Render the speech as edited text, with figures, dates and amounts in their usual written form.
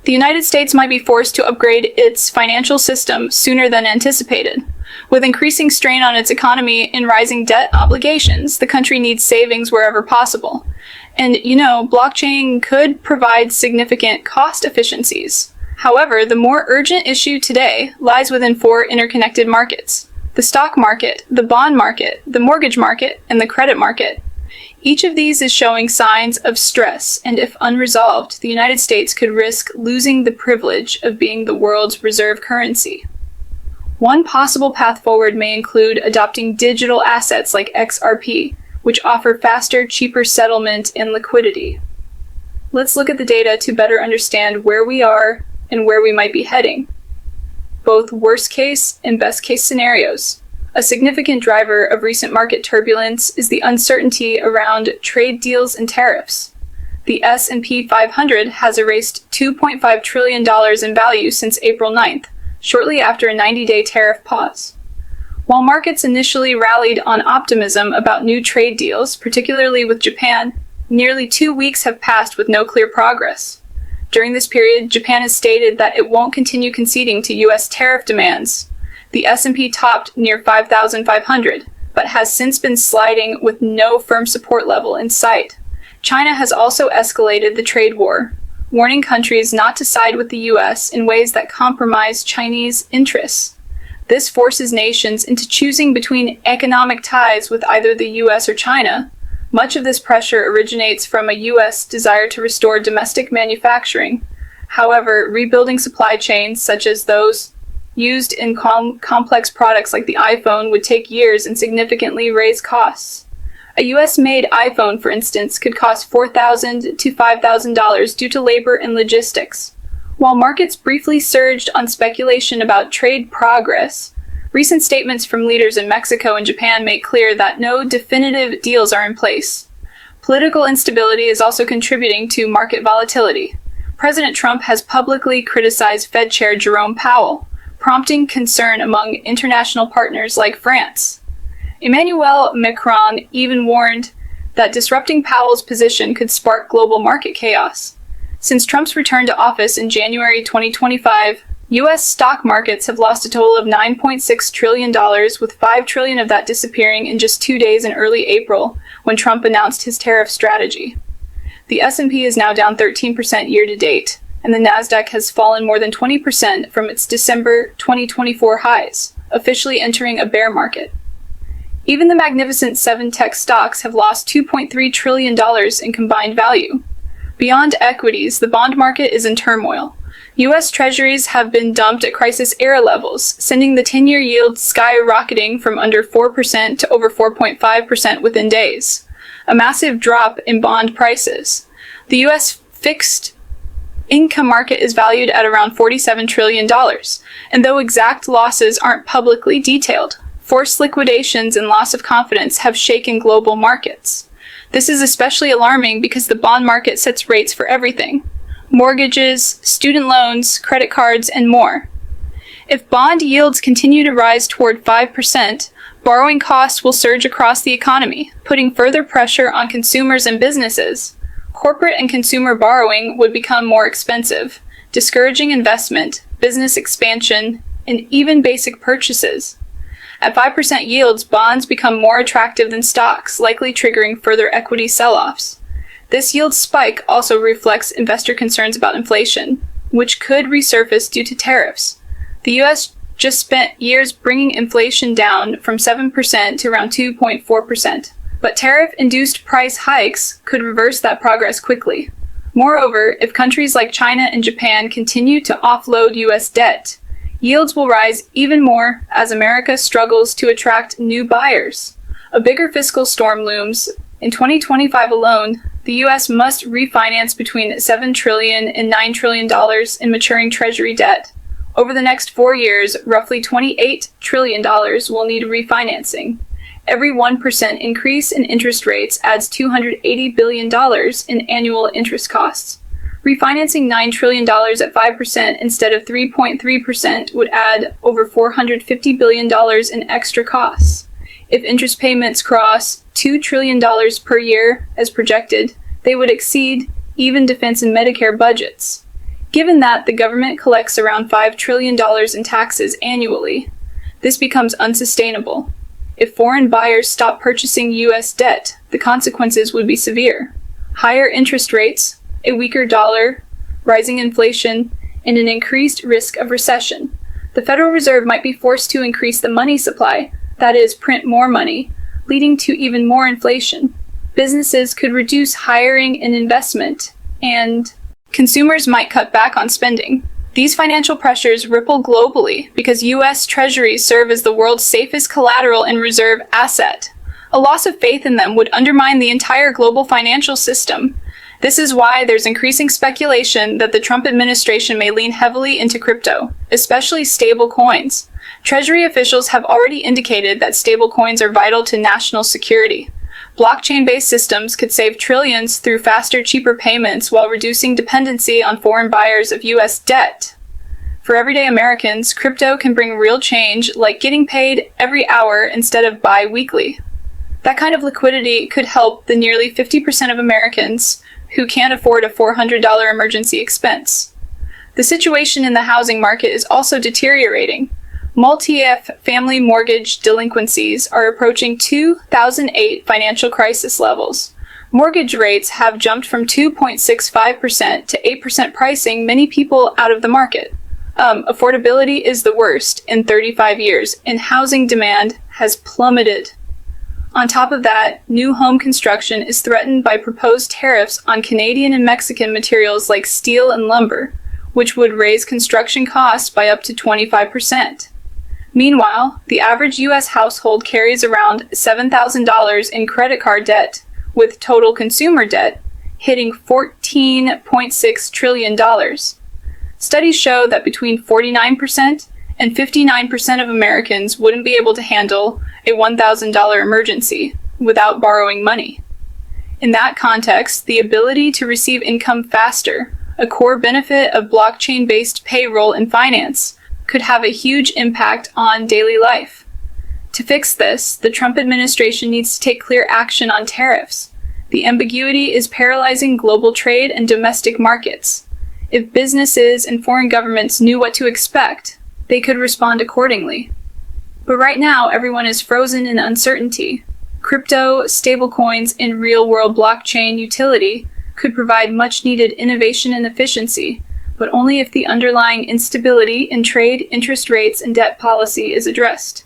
The United States might be forced to upgrade its financial system sooner than anticipated. With increasing strain on its economy and rising debt obligations, the country needs savings wherever possible. And, blockchain could provide significant cost efficiencies. However, the more urgent issue today lies within 4 interconnected markets: the stock market, the bond market, the mortgage market, and the credit market. Each of these is showing signs of stress, and if unresolved, the United States could risk losing the privilege of being the world's reserve currency. One possible path forward may include adopting digital assets like XRP, which offer faster, cheaper settlement and liquidity. Let's look at the data to better understand where we are and where we might be heading, both worst case and best case scenarios. A significant driver of recent market turbulence is the uncertainty around trade deals and tariffs. The S&P 500 has erased $2.5 trillion in value since April 9th, shortly after a 90-day tariff pause. While markets initially rallied on optimism about new trade deals, particularly with Japan, nearly 2 weeks have passed with no clear progress. During this period, Japan has stated that it won't continue conceding to U.S. tariff demands. The S&P topped near 5,500, but has since been sliding with no firm support level in sight. China has also escalated the trade war, warning countries not to side with the U.S. in ways that compromise Chinese interests. This forces nations into choosing between economic ties with either the U.S. or China. Much of this pressure originates from a U.S. desire to restore domestic manufacturing. However, rebuilding supply chains, such as those used in complex products like the iPhone, would take years and significantly raise costs. A US-made iPhone, for instance, could cost $4,000 to $5,000 due to labor and logistics. While markets briefly surged on speculation about trade progress, recent statements from leaders in Mexico and Japan make clear that no definitive deals are in place. Political instability is also contributing to market volatility. President Trump has publicly criticized Fed Chair Jerome Powell, prompting concern among international partners like France. Emmanuel Macron even warned that disrupting Powell's position could spark global market chaos. Since Trump's return to office in January 2025, U.S. stock markets have lost a total of $9.6 trillion, with $5 trillion of that disappearing in just 2 days in early April, when Trump announced his tariff strategy. The S&P is now down 13% year-to-date, and the Nasdaq has fallen more than 20% from its December 2024 highs, officially entering a bear market. Even the Magnificent Seven tech stocks have lost $2.3 trillion in combined value. Beyond equities, the bond market is in turmoil. U.S. Treasuries have been dumped at crisis-era levels, sending the 10-year yield skyrocketing from under 4% to over 4.5% within days. A massive drop in bond prices. The U.S. fixed income market is valued at around $47 trillion, and though exact losses aren't publicly detailed, forced liquidations and loss of confidence have shaken global markets. This is especially alarming because the bond market sets rates for everything: mortgages, student loans, credit cards, and more. If bond yields continue to rise toward 5%, borrowing costs will surge across the economy, putting further pressure on consumers and businesses. Corporate and consumer borrowing would become more expensive, discouraging investment, business expansion, and even basic purchases. At 5% yields, bonds become more attractive than stocks, likely triggering further equity sell-offs. This yield spike also reflects investor concerns about inflation, which could resurface due to tariffs. The U.S. just spent years bringing inflation down from 7% to around 2.4%. But tariff-induced price hikes could reverse that progress quickly. Moreover, if countries like China and Japan continue to offload U.S. debt, yields will rise even more as America struggles to attract new buyers. A bigger fiscal storm looms. In 2025 alone, the U.S. must refinance between $7 trillion and $9 trillion in maturing Treasury debt. Over the next 4 years, roughly $28 trillion will need refinancing. Every 1% increase in interest rates adds $280 billion in annual interest costs. Refinancing $9 trillion at 5% instead of 3.3% would add over $450 billion in extra costs. If interest payments cross $2 trillion per year, as projected, they would exceed even defense and Medicare budgets. Given that the government collects around $5 trillion in taxes annually, this becomes unsustainable. If foreign buyers stop purchasing U.S. debt, the consequences would be severe. Higher interest rates, a weaker dollar, rising inflation, and an increased risk of recession. The Federal Reserve might be forced to increase the money supply, that is, print more money, leading to even more inflation. Businesses could reduce hiring and investment, and consumers might cut back on spending. These financial pressures ripple globally because U.S. Treasuries serve as the world's safest collateral and reserve asset. A loss of faith in them would undermine the entire global financial system. This is why there's increasing speculation that the Trump administration may lean heavily into crypto, especially stable coins. Treasury officials have already indicated that stable coins are vital to national security. Blockchain-based systems could save trillions through faster, cheaper payments while reducing dependency on foreign buyers of U.S. debt. For everyday Americans, crypto can bring real change, like getting paid every hour instead of bi-weekly. That kind of liquidity could help the nearly 50% of Americans who can't afford a $400 emergency expense. The situation in the housing market is also deteriorating. Multi-family mortgage delinquencies are approaching 2008 financial crisis levels. Mortgage rates have jumped from 2.65% to 8% pricing many people out of the market. Affordability is the worst in 35 years, and housing demand has plummeted. On top of that, new home construction is threatened by proposed tariffs on Canadian and Mexican materials like steel and lumber, which would raise construction costs by up to 25%. Meanwhile, the average U.S. household carries around $7,000 in credit card debt, with total consumer debt hitting $14.6 trillion. Studies show that between 49% and 59% of Americans wouldn't be able to handle a $1,000 emergency without borrowing money. In that context, the ability to receive income faster, a core benefit of blockchain-based payroll and finance, could have a huge impact on daily life. To fix this, the Trump administration needs to take clear action on tariffs. The ambiguity is paralyzing global trade and domestic markets. If businesses and foreign governments knew what to expect, they could respond accordingly. But right now, everyone is frozen in uncertainty. Crypto, stablecoins, and real-world blockchain utility could provide much-needed innovation and efficiency, but only if the underlying instability in trade, interest rates, and debt policy is addressed.